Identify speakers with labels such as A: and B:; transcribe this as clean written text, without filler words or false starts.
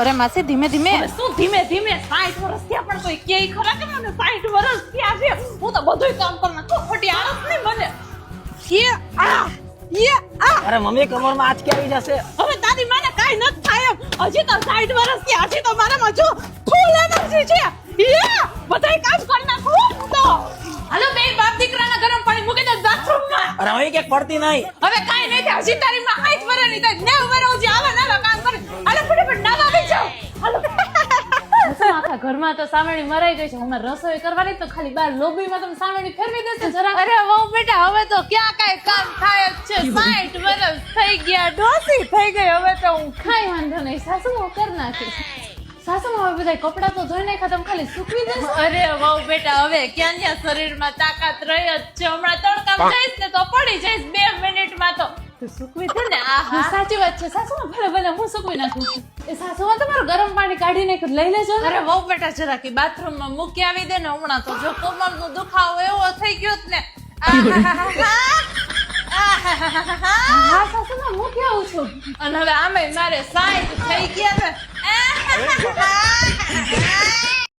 A: અરે માસી ધીમે ધીમે.
B: શું ધીમે ધીમે 60 વર્ષ થયા પણ કોઈ કેય ખરા કે મને 60 વર્ષ થયા છે હું તો બધુંય કામ કર નાખું ખોટી આળસ નહીં મને
C: અરે મમ્મી કમરમાં આંચકી આવી જશે.
B: હવે તારી માને કાઈ ન થાય એમ હજી તો 60 વર્ષ થયા હજી તો મારામાં જો ફૂલ એનર્જી છે બધાય કામ કર નાખું હું તો હાલો બે બાપ દીકરાના ગરમ પાણી મૂકી દે બાથરૂમમાં.
C: અરે મમ્મી ક્યાંક પડતી નહીં.
B: હવે કાઈ નહીં થાય હજી તારી માં 60 વર્ષની થાય 90 વર્ષ જે આવે નાના કામ કરે હાલો ફટાફટ નાવા આવી જાઓ હાલો
D: આખા ઘરમાં તો સામેણી મરાઈ ગઈ છે હું રસોઈ કરવાની તો ખાલી બાર લોબીમાં તમે સામેણી ફેરવી દેશે જરા.
A: અરે વહુ બેટા હવે તો ક્યાં કાઈ કામ થાય જ છે 60 વર્ષ થઈ ગયા ડોસી થઈ ગઈ હવે તો હું
D: કાંઈ વાંધો નહીં સાસુ હું કરી નાખીશ. સાસુમાં હવે બધા કપડાં તો ધોઈ નાખ્યા તમે ખાલી સૂકવી દેશો.
A: અરે વહુ બેટા હવે ક્યાં શરીરમાં તાકાત રહી જ છે હમણાં તડકામાં જઈશ ને તો પડી જઈશ 2 મિનિટમાં તો તું સૂકવી દે ને
D: હા, સાચી વાત છે સાસુમાં ભલે ભલે હું સૂકવી નાખું. એ સાસુમાં તમારું ગરમ પાણી કાઢી નાખ્યું લઈ લેજો ને.
A: અરે વહુ બેટા જરાક બાથરૂમમાં મૂકી આવી દે ને હમણાં તો જો કોમરનો દુખાવો એવો થઈ ગયો જ ને
D: હા સાસુમાં મૂકી આવું છું.
A: અને હવે આમે મારે 60 થઈ ગયા ને